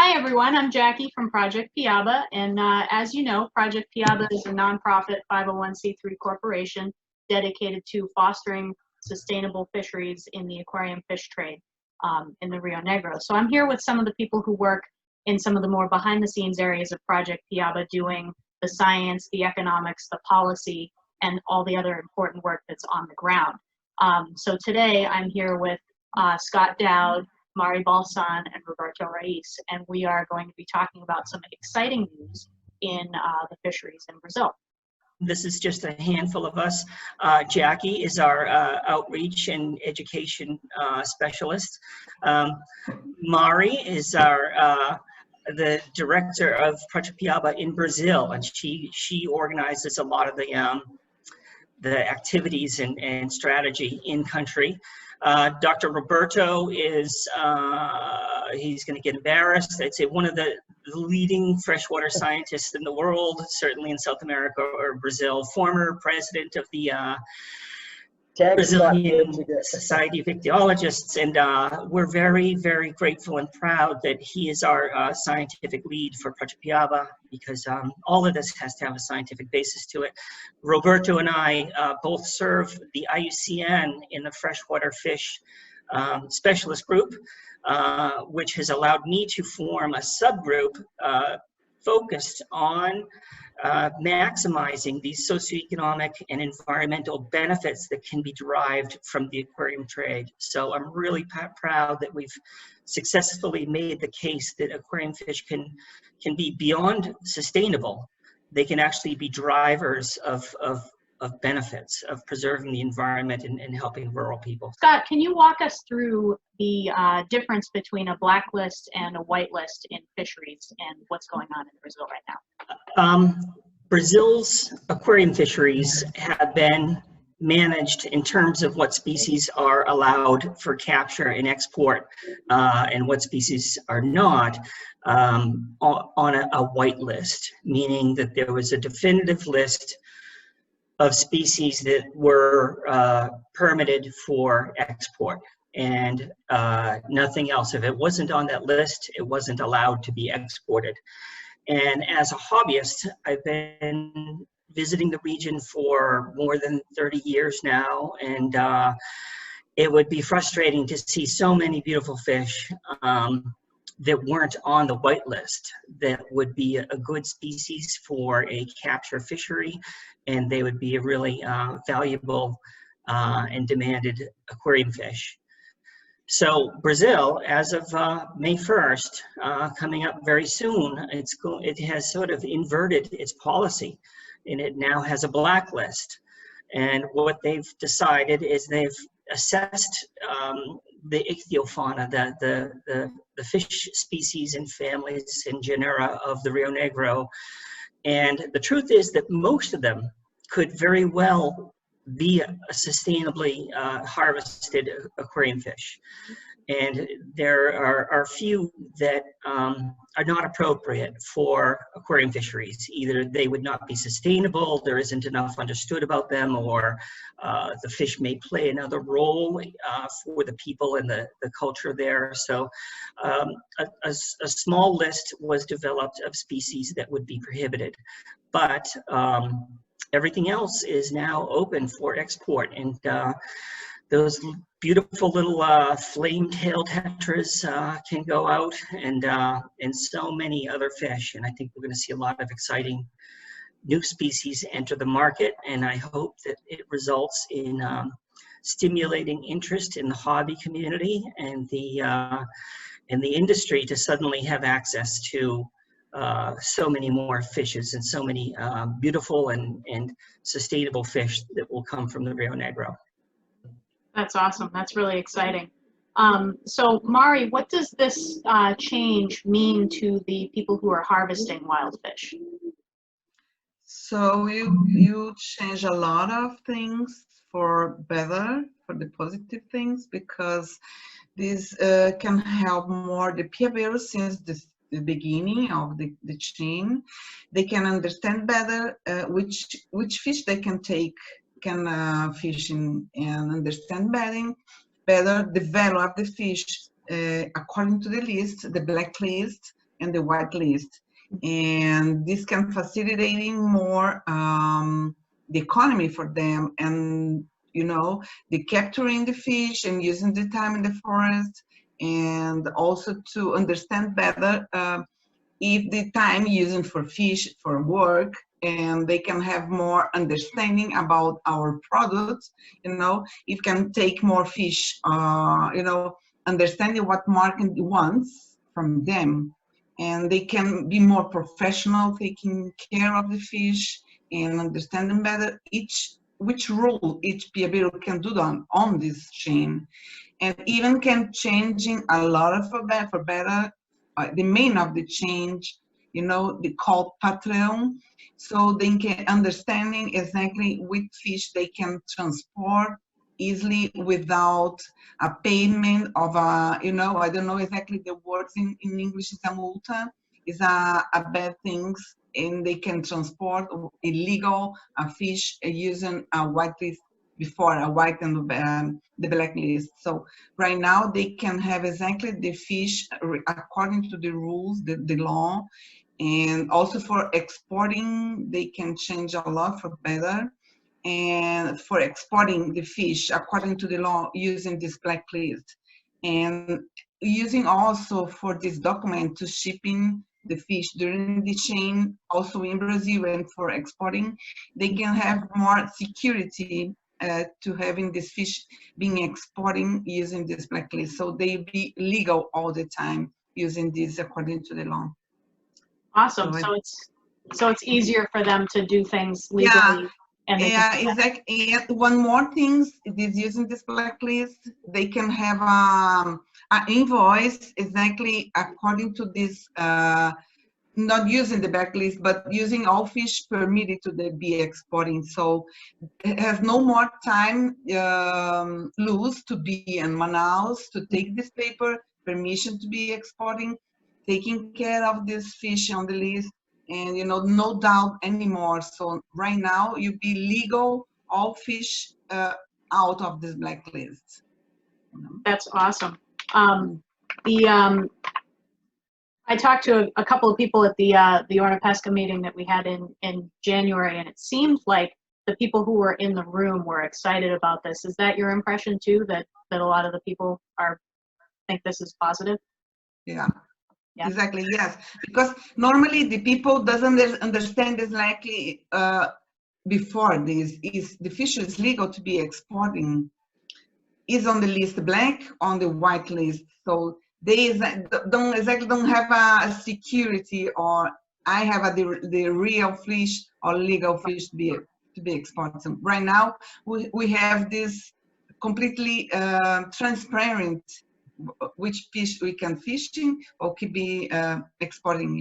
Hi everyone, I'm Jackie from Project Piaba, and as you know, Project Piaba is a nonprofit 501c3 corporation dedicated to fostering sustainable fisheries in the aquarium fish trade in the Rio Negro. So I'm here with some of the people who work in some of the more behind-the-scenes areas of Project Piaba, doing the science, the economics, the policy, and all the other important work that's on the ground. So today I'm here with Scott Dowd, Mari Balsan, and Roberto Raiz, and we are going to be talking about some exciting news in the fisheries in Brazil. This is just a handful of us. Jackie is our outreach and education specialist. Mari is our the director of Project Piaba in Brazil, and she organizes a lot of the activities and strategy in country. Dr. Roberto is, he's going to get embarrassed, I'd say one of the leading freshwater scientists in the world, certainly in South America or Brazil, former president of the Brazilian Society of Ichthyologists, and we're very, very grateful and proud that he is our scientific lead for Project Piaba, because all of this has to have a scientific basis to it. Roberto and I both serve the IUCN in the freshwater fish specialist group, which has allowed me to form a subgroup focused on maximizing these socioeconomic and environmental benefits that can be derived from the aquarium trade. So I'm really proud that we've successfully made the case that aquarium fish can be beyond sustainable. They can actually be drivers of benefits, of preserving the environment and helping rural people. Scott, can you walk us through the difference between a blacklist and a whitelist in fisheries and what's going on in Brazil right now? Brazil's aquarium fisheries have been managed in terms of what species are allowed for capture and export and what species are not, on a whitelist, meaning that there was a definitive list of species that were permitted for export, and nothing else. If it wasn't on that list, it wasn't allowed to be exported. And as a hobbyist, I've been visiting the region for more than 30 years now, and it would be frustrating to see so many beautiful fish that weren't on the whitelist, that would be a good species for a capture fishery, and they would be a really valuable and demanded aquarium fish. So Brazil, as of May 1st, coming up very soon, it has sort of inverted its policy, and it now has a blacklist. And what they've decided is they've assessed the ichthyofauna, the fish species and families and genera of the Rio Negro. And the truth is that most of them could very well be a sustainably harvested aquarium fish. And there are a few that are not appropriate for aquarium fisheries. Either they would not be sustainable, there isn't enough understood about them, or the fish may play another role for the people and the culture there. So a small list was developed of species that would be prohibited. But everything else is now open for export, and those beautiful little flame-tailed tetras can go out, and so many other fish. And I think we're going to see a lot of exciting new species enter the market, and I hope that it results in stimulating interest in the hobby community and the industry to suddenly have access to so many more fishes and so many beautiful and sustainable fish that will come from the Rio Negro. That's awesome. That's really exciting. So Mari, what does this change mean to the people who are harvesting wild fish? So you change a lot of things for better, for the positive things, because this can help more the piaberos since the beginning of the chain. They can understand better which fish they can take, fish in, and understand better the value of the fish according to the list, the blacklist, and the Whitelist. And this can facilitating more the economy for them, and the capturing the fish and using the time in the forest, and also to understand better if the time using for fish for work, and they can have more understanding about our products, if can take more fish, understanding what market wants from them, and they can be more professional taking care of the fish and understanding better which role each Piabero can do on this chain, and even can changing a lot for better the main of the change, they call Patreon, so they can understanding exactly which fish they can transport easily without a payment of a, I don't know exactly the words in English, is a multa, is a bad things, and they can transport illegal fish using a whitelist before a white and the blacklist. So right now they can have exactly the fish according to the rules, the law, and also for exporting they can change a lot for better, and for exporting the fish according to the law using this blacklist, and using also for this document to shipping the fish during the chain also in Brazil, and for exporting they can have more security to having this fish being exporting using this blacklist, so they be legal all the time using this according to the law. Awesome. So it's easier for them to do things legally. Yeah, exactly. And one more thing is using this blacklist, they can have an invoice exactly according to this, not using the blacklist, but using all fish permitted to be exporting. So it has no more time lose to be in Manaus to take this paper, permission to be exporting, taking care of this fish on the list, and no doubt anymore. So right now you be legal all fish out of this blacklist. That's awesome. I talked to a couple of people at the Ornapesca meeting that we had in January, and it seemed like the people who were in the room were excited about this. Is that your impression too, that a lot of the people think this is positive? Yeah. Exactly, yes. Because normally the people doesn't understand exactly before this is the fish is legal to be exporting, is on the list black, on the white list. So they don't have a security, or I have the real fish or legal fish to be exported. So right now we have this completely transparent which fish we can fishing or could be exporting,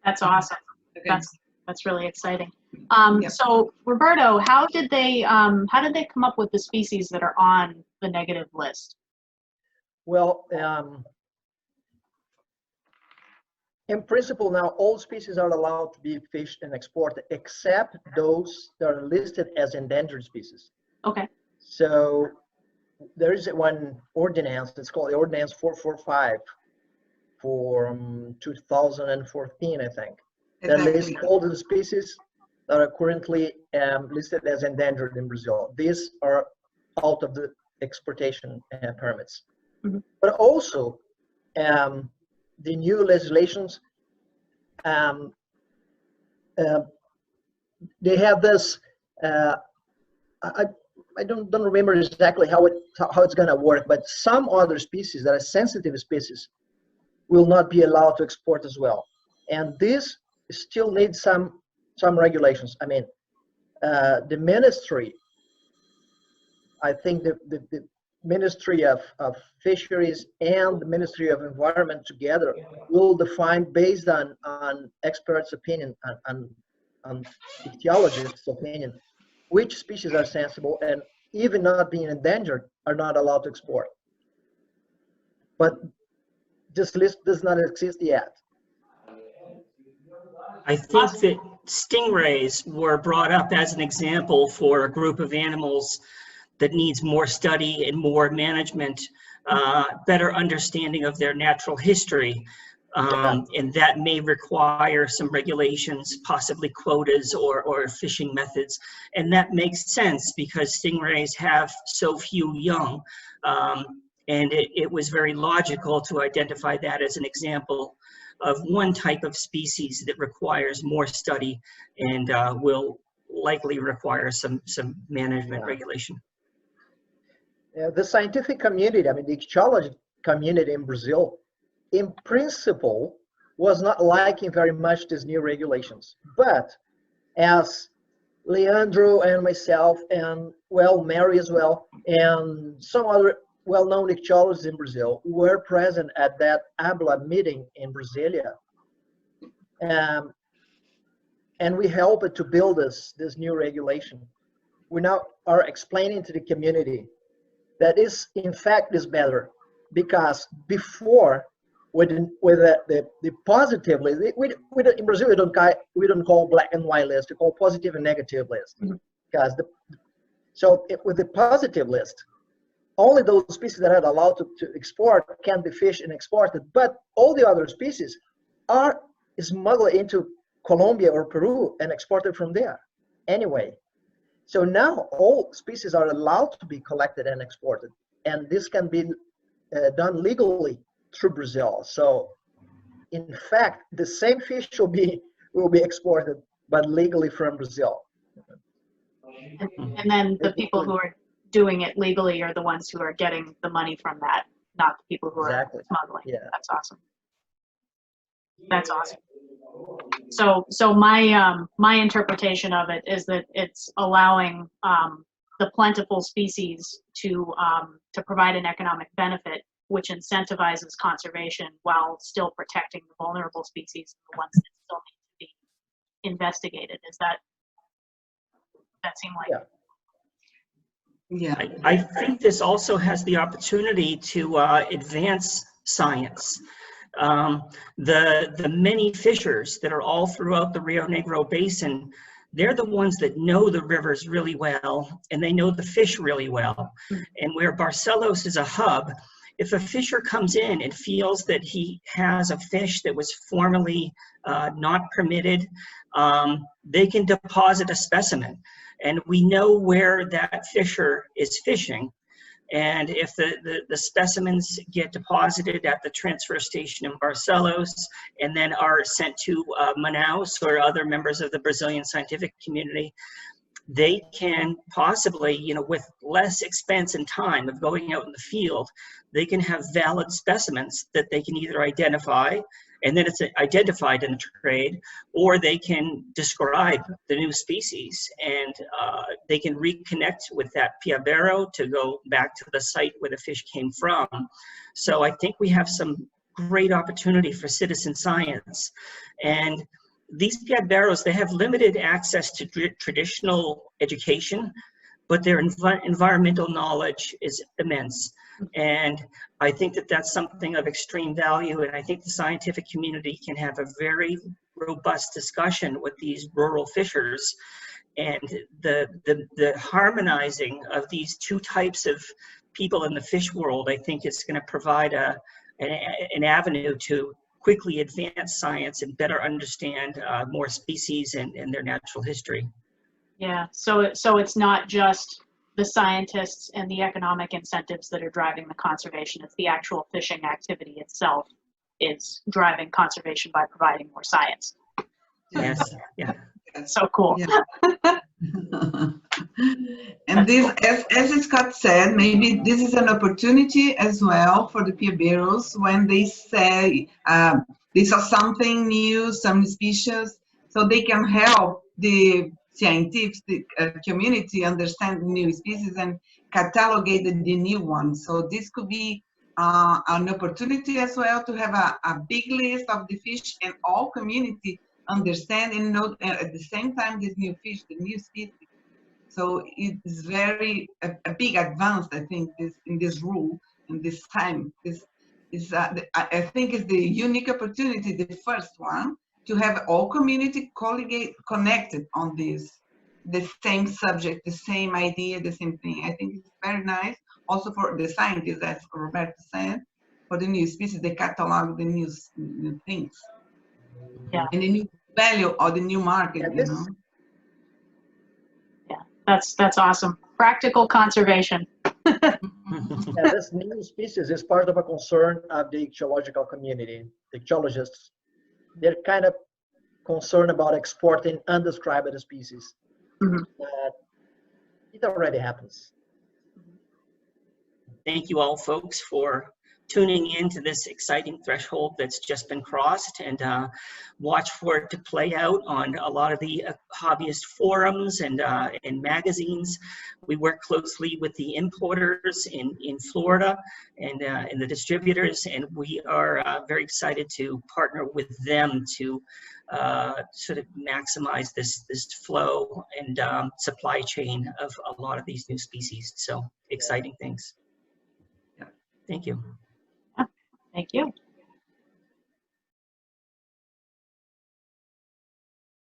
That's awesome. Okay. That's really exciting. Yep. So Roberto, how did they come up with the species that are on the negative list? Well, in principle now all species are allowed to be fished and exported except those that are listed as endangered species. Okay. So there is one ordinance, it's called the Ordinance 445 from 2014, I think. That lists all the species that are currently listed as endangered in Brazil. These are out of the exportation permits. Mm-hmm. But also, the new legislations, they have this, I don't remember exactly how it's going to work, but some other species that are sensitive species will not be allowed to export as well. And this still needs some regulations. I mean, the ministry, I think the Ministry of Fisheries and the Ministry of Environment together will define, based on experts' opinion, on ichthyologists' opinion, which species are sensible and even not being endangered are not allowed to export. But this list does not exist yet. I think that stingrays were brought up as an example for a group of animals that needs more study and more management, better understanding of their natural history. And that may require some regulations, possibly quotas or fishing methods. And that makes sense because stingrays have so few young. And it was very logical to identify that as an example of one type of species that requires more study and will likely require some management regulation. The scientific community, I mean, the ichthyology community in Brazil, in principle, was not liking very much these new regulations. But as Leandro and myself, and well, Mary as well, and some other well-known ichthyologists in Brazil were present at that ABLA meeting in Brasilia. And we helped to build this new regulation. We now are explaining to the community that is, in fact, is better, because before, with the positive list, in Brazil we don't call black and white list, we call positive and negative list. Because with the positive list, only those species that are allowed to export can be fished and exported, but all the other species are smuggled into Colombia or Peru and exported from there anyway. So now all species are allowed to be collected and exported, and this can be done legally through Brazil. So in fact, the same fish will be exported, but legally from Brazil. And then the people who are doing it legally are the ones who are getting the money from that, not the people who are smuggling. Yeah. That's awesome. That's awesome. So my interpretation of it is that it's allowing the plentiful species to provide an economic benefit, which incentivizes conservation while still protecting the vulnerable species, the ones that still need to be investigated. Does that seem like? Yeah. I think this also has the opportunity to advance science. The many fishers that are all throughout the Rio Negro basin, they're the ones that know the rivers really well, and they know the fish really well. And where Barcelos is a hub, if a fisher comes in and feels that he has a fish that was formerly not permitted, they can deposit a specimen. And we know where that fisher is fishing. And if the specimens get deposited at the transfer station in Barcelos and then are sent to Manaus or other members of the Brazilian scientific community, they can possibly, with less expense and time of going out in the field, they can have valid specimens that they can either identify, and then it's identified in the trade, or they can describe the new species, and they can reconnect with that piabero to go back to the site where the fish came from. So I think we have some great opportunity for citizen science. And these piaberos, they have limited access to traditional education, but their environmental knowledge is immense. And I think that that's something of extreme value, and I think the scientific community can have a very robust discussion with these rural fishers. And the harmonizing of these two types of people in the fish world, I think is going to provide an avenue to quickly advance science and better understand more species and their natural history. Yeah, so it's not just the scientists and the economic incentives that are driving the conservation, it's the actual fishing activity itself is driving conservation by providing more science. Yes, yeah. So cool. Yeah. And this, as Scott said, maybe this is an opportunity as well for the piaberos when they say they saw something new, some species, so they can help the scientific community understand new species and catalogate the new ones. So this could be an opportunity as well to have a big list of the fish and all community understand and know at the same time this new fish, the new species. So it's very a big advance, I think, in this rule in this time. This is I think is the unique opportunity, the first one, to have all community connected on this, the same subject, the same idea, the same thing. I think it's very nice. Also for the scientists, as Roberto said, for the new species. They catalog the new things. Yeah. And the new value of the new market, Yeah, you this- know. Yeah, that's awesome. Practical conservation. Yeah, this new species is part of a concern of the ichthyological community. The ichthyologists, they're kind of concerned about exporting undescribed species. Mhm. It already happens. Thank you all, folks, for tuning in to this exciting threshold that's just been crossed, and watch for it to play out on a lot of the hobbyist forums and magazines. We work closely with the importers in Florida and the distributors, and we are very excited to partner with them to sort of maximize this flow and supply chain of a lot of these new species. So exciting things. Thank you. Thank you.